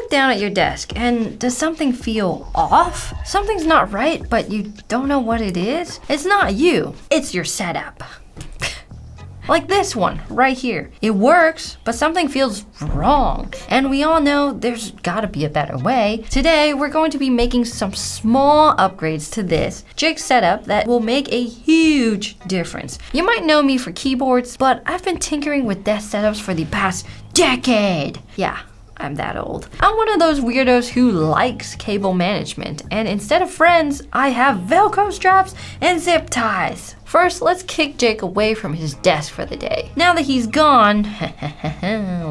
look down at your desk and does something feel off? Something's not right, but you don't know what it is? It's not you, it's your setup. Like this one right here. It works, but something feels wrong. And we all know there's gotta be a better way. Today, we're going to be making some small upgrades to this Jake setup that will make a huge difference. You might know me for keyboards, but I've been tinkering with desk setups for the past decade. Yeah, I'm that old. I'm one of those weirdos who likes cable management, and instead of friends, I have Velcro straps and zip ties. First, let's kick Jake away from his desk for the day. Now that he's gone,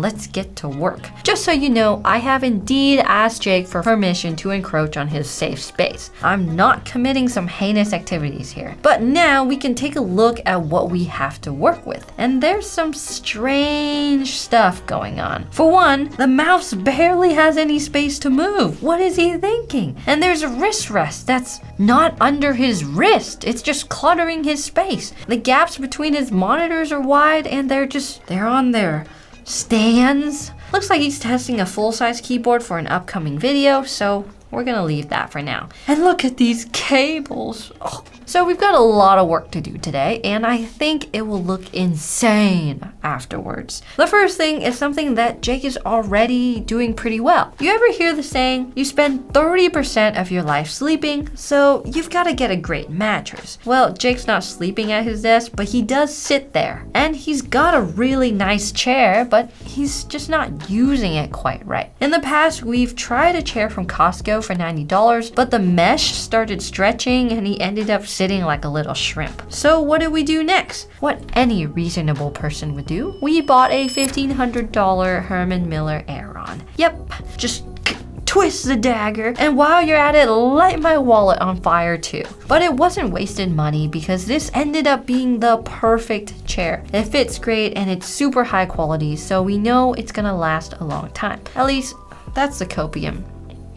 let's get to work. Just so you know, I have indeed asked Jake for permission to encroach on his safe space. I'm not committing some heinous activities here. But now we can take a look at what we have to work with. And there's some strange stuff going on. For one, the mouse barely has any space to move. What is he thinking? And there's a wrist rest that's not under his wrist. It's just cluttering his space. The gaps between his monitors are wide and they're on their stands. Looks like he's testing a full-size keyboard for an upcoming video, so we're gonna leave that for now. And look at these cables. Oh. So we've got a lot of work to do today, and I think it will look insane afterwards. The first thing is something that Jake is already doing pretty well. You ever hear the saying, you spend 30% of your life sleeping, so you've got to get a great mattress. Well, Jake's not sleeping at his desk, but he does sit there. And he's got a really nice chair, but he's just not using it quite right. In the past, we've tried a chair from Costco for $90, but the mesh started stretching and he ended up sitting like a little shrimp. So what did we do next? What any reasonable person would do? We bought a $1,500 Herman Miller Aeron. Yep, just twist the dagger, and while you're at it, light my wallet on fire too. But it wasn't wasted money because this ended up being the perfect chair. It fits great and it's super high quality, so we know it's gonna last a long time. At least that's the copium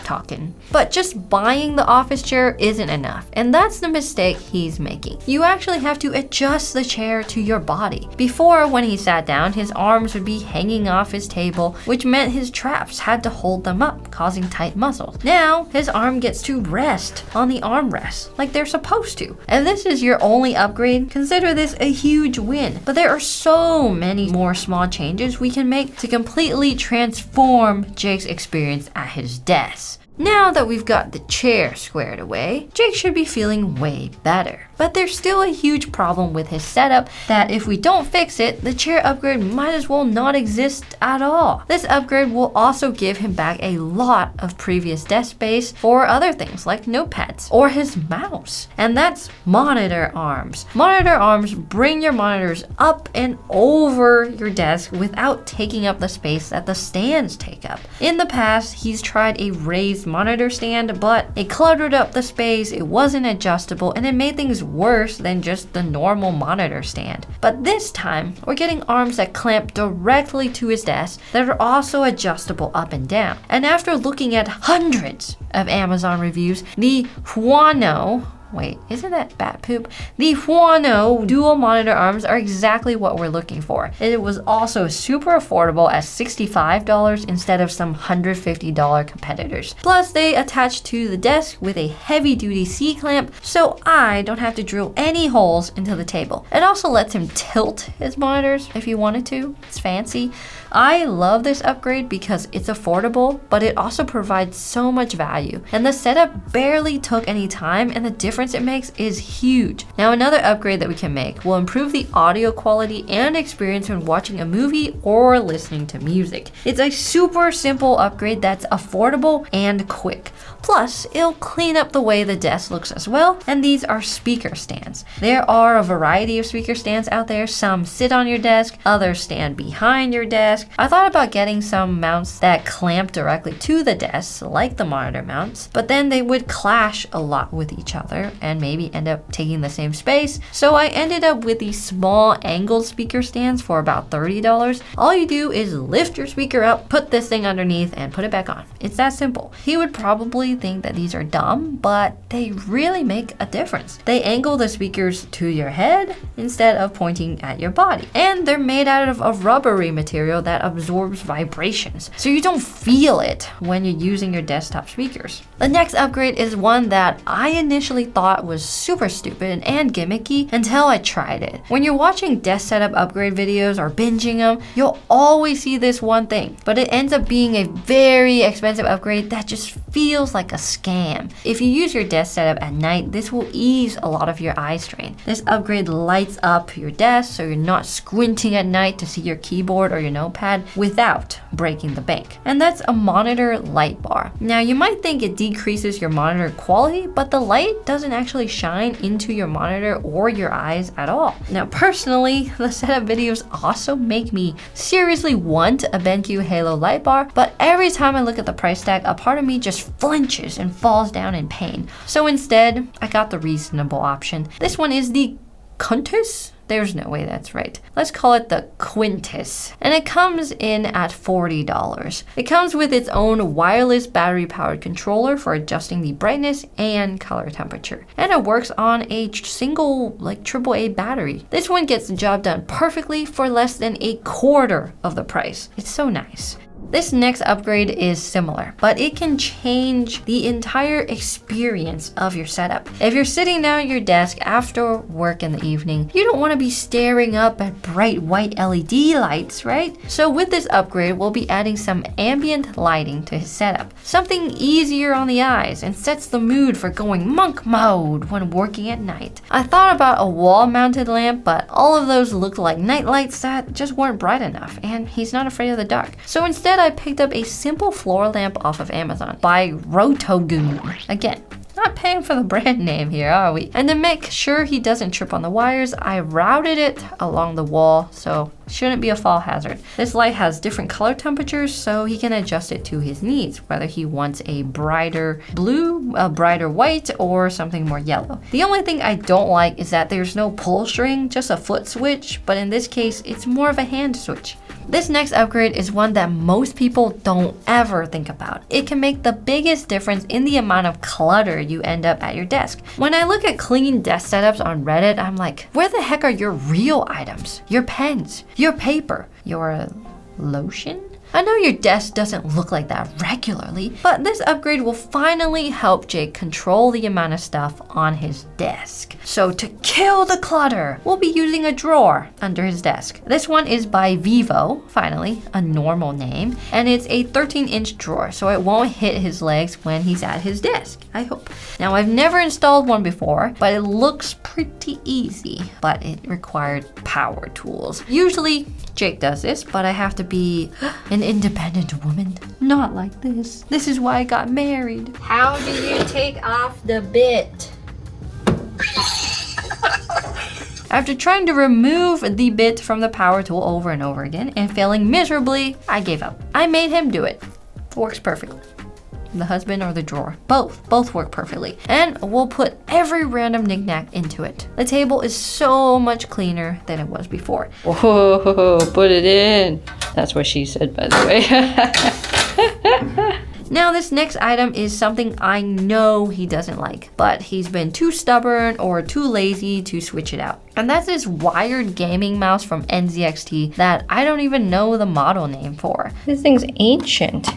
talking. But just buying the office chair isn't enough, and that's the mistake he's making. You actually have to adjust the chair to your body. Before, when he sat down, his arms would be hanging off his table, which meant his traps had to hold them up, causing tight muscles. Now, his arm gets to rest on the armrest, like they're supposed to. And this is your only upgrade, consider this a huge win. But there are so many more small changes we can make to completely transform Jake's experience at his desk. Now that we've got the chair squared away, Jake should be feeling way better. But there's still a huge problem with his setup that if we don't fix it, the chair upgrade might as well not exist at all. This upgrade will also give him back a lot of previous desk space for other things like notepads or his mouse. And that's monitor arms. Monitor arms bring your monitors up and over your desk without taking up the space that the stands take up. In the past, he's tried a raised monitor stand, but it cluttered up the space, it wasn't adjustable, and it made things worse than just the normal monitor stand. But this time, we're getting arms that clamp directly to his desk that are also adjustable up and down. And after looking at hundreds of Amazon reviews, the Huano, wait, isn't that bat poop? The Huano dual monitor arms are exactly what we're looking for. It was also super affordable at $65 instead of some $150 competitors. Plus, they attach to the desk with a heavy-duty C-clamp, so I don't have to drill any holes into the table. It also lets him tilt his monitors if he wanted to. It's fancy. I love this upgrade because it's affordable, but it also provides so much value. And the setup barely took any time, and the difference it makes is huge. Now, another upgrade that we can make will improve the audio quality and experience when watching a movie or listening to music. It's a super simple upgrade that's affordable and quick. Plus, it'll clean up the way the desk looks as well, and these are speaker stands. There are a variety of speaker stands out there. Some sit on your desk, others stand behind your desk. I thought about getting some mounts that clamp directly to the desk, like the monitor mounts, but then they would clash a lot with each other and maybe end up taking the same space. So I ended up with these small angled speaker stands for about $30. All you do is lift your speaker up, put this thing underneath, and put it back on. It's that simple. He would probably you think that these are dumb, but they really make a difference. They angle the speakers to your head instead of pointing at your body. And they're made out of a rubbery material that absorbs vibrations, so you don't feel it when you're using your desktop speakers. The next upgrade is one that I initially thought was super stupid and gimmicky until I tried it. When you're watching desk setup upgrade videos or binging them, you'll always see this one thing, but it ends up being a very expensive upgrade that just feels like a scam. If you use your desk setup at night, this will ease a lot of your eye strain. This upgrade lights up your desk so you're not squinting at night to see your keyboard or your notepad without breaking the bank. And that's a monitor light bar. Now you might think it decreases your monitor quality, but the light doesn't actually shine into your monitor or your eyes at all. Now personally, the setup videos also make me seriously want a BenQ Halo light bar, but every time I look at the price tag, a part of me just flinches and falls down in pain. So instead, I got the reasonable option. This one is the Quintus? There's no way that's right. Let's call it the Quintus. And it comes in at $40. It comes with its own wireless battery-powered controller for adjusting the brightness and color temperature. And it works on a single, AAA battery. This one gets the job done perfectly for less than a quarter of the price. It's so nice. This next upgrade is similar, but it can change the entire experience of your setup. If you're sitting down at your desk after work in the evening, you don't want to be staring up at bright white LED lights, right? So with this upgrade, we'll be adding some ambient lighting to his setup. Something easier on the eyes and sets the mood for going monk mode when working at night. I thought about a wall-mounted lamp, but all of those looked like night lights that just weren't bright enough, and he's not afraid of the dark. So instead, I picked up a simple floor lamp off of Amazon by Rotogoon. Again, not paying for the brand name here, are we? And to make sure he doesn't trip on the wires, I routed it along the wall, so shouldn't be a fall hazard. This light has different color temperatures, so he can adjust it to his needs, whether he wants a brighter blue, a brighter white, or something more yellow. The only thing I don't like is that there's no pull string, just a foot switch, but in this case, it's more of a hand switch. This next upgrade is one that most people don't ever think about. It can make the biggest difference in the amount of clutter you end up at your desk. When I look at clean desk setups on Reddit, I'm like, where the heck are your real items? Your pens, your paper, your lotion? I know your desk doesn't look like that regularly, but this upgrade will finally help Jake control the amount of stuff on his desk. So to kill the clutter, we'll be using a drawer under his desk. This one is by Vivo, finally, a normal name, and it's a 13-inch drawer, so it won't hit his legs when he's at his desk, I hope. Now, I've never installed one before, but it looks pretty easy, but it required power tools. Usually, Jake does this, but I have to be an independent woman. Not like this. This is why I got married. How do you take off the bit? After trying to remove the bit from the power tool over and over again and failing miserably, I gave up. I made him do it. Works perfectly. The husband or the drawer. Both work perfectly. And we'll put every random knickknack into it. The table is so much cleaner than it was before. Whoa, put it in. That's what she said, by the way. Now this next item is something I know he doesn't like, but he's been too stubborn or too lazy to switch it out. And that's this wired gaming mouse from NZXT that I don't even know the model name for. This thing's ancient.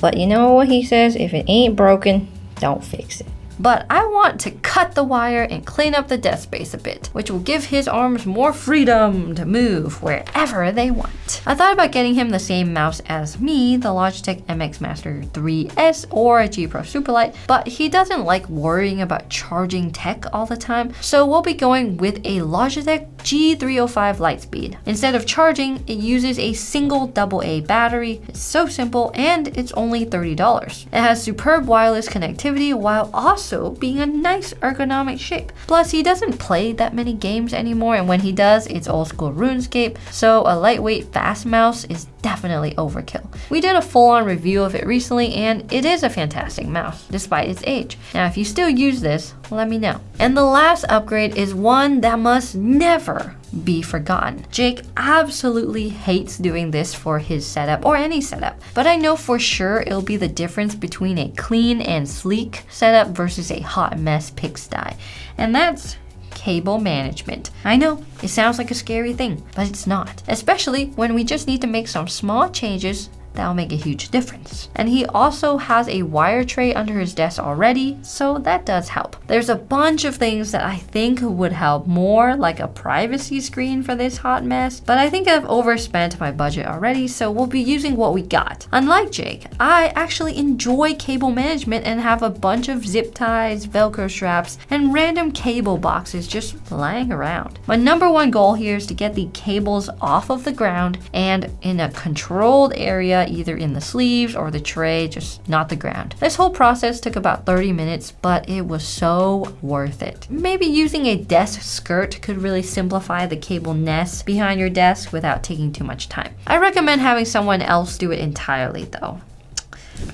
But you know what he says? If it ain't broken, don't fix it. But I want to cut the wire and clean up the desk space a bit, which will give his arms more freedom to move wherever they want. I thought about getting him the same mouse as me, the Logitech MX Master 3S or a G Pro Superlight, but he doesn't like worrying about charging tech all the time, so we'll be going with a Logitech G305 Lightspeed. Instead of charging, it uses a single AA battery. It's so simple and it's only $30. It has superb wireless connectivity while also being a nice ergonomic shape. Plus, he doesn't play that many games anymore, and when he does, it's old school RuneScape, so a lightweight fast mouse is definitely overkill. We did a full-on review of it recently, and it is a fantastic mouse, despite its age. Now, if you still use this, let me know. And the last upgrade is one that must never be forgotten. Jake absolutely hates doing this for his setup or any setup, but I know for sure it'll be the difference between a clean and sleek setup versus a hot mess pigsty, and that's cable management. I know, it sounds like a scary thing, but it's not, especially when we just need to make some small changes that'll make a huge difference. And he also has a wire tray under his desk already, so that does help. There's a bunch of things that I think would help more, like a privacy screen for this hot mess, but I think I've overspent my budget already, so we'll be using what we got. Unlike Jake, I actually enjoy cable management and have a bunch of zip ties, Velcro straps, and random cable boxes just lying around. My number one goal here is to get the cables off of the ground and in a controlled area, either in the sleeves or the tray, just not the ground. This whole process took about 30 minutes, but it was so worth it. Maybe using a desk skirt could really simplify the cable nest behind your desk without taking too much time. I recommend having someone else do it entirely though.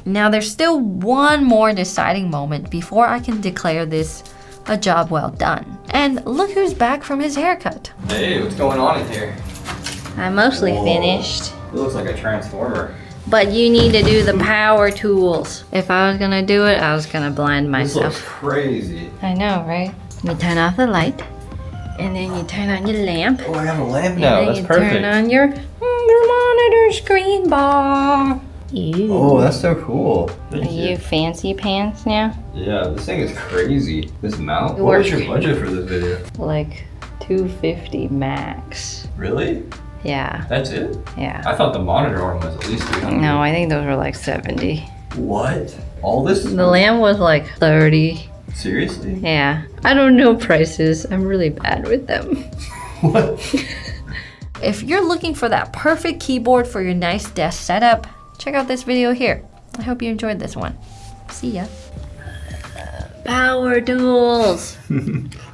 Now there's still one more deciding moment before I can declare this a job well done. And look who's back from his haircut. Hey, what's going on in here? I'm mostly Whoa. finished. It looks like a transformer. But you need to do the power tools. If I was gonna do it, I was gonna blind This looks myself. crazy. I know, right? You turn off the light, and then you turn on your lamp, Oh, I have a lamp and now. then That's you perfect. turn on your monitor screen bar. Ew. Oh, that's so cool. Are Thank you fancy pants now? Yeah, this thing is crazy. This mount. It What was works. your budget for this video? Like $250 max. Really? Yeah, That's it? yeah. I thought the monitor arm was at least 300. No, I think those were like 70. What? All this? The lamp was like 30. Seriously? Yeah. I don't know prices. I'm really bad with them. What? If you're looking for that perfect keyboard for your nice desk setup, check out this video here. I hope you enjoyed this one. See ya. Power tools.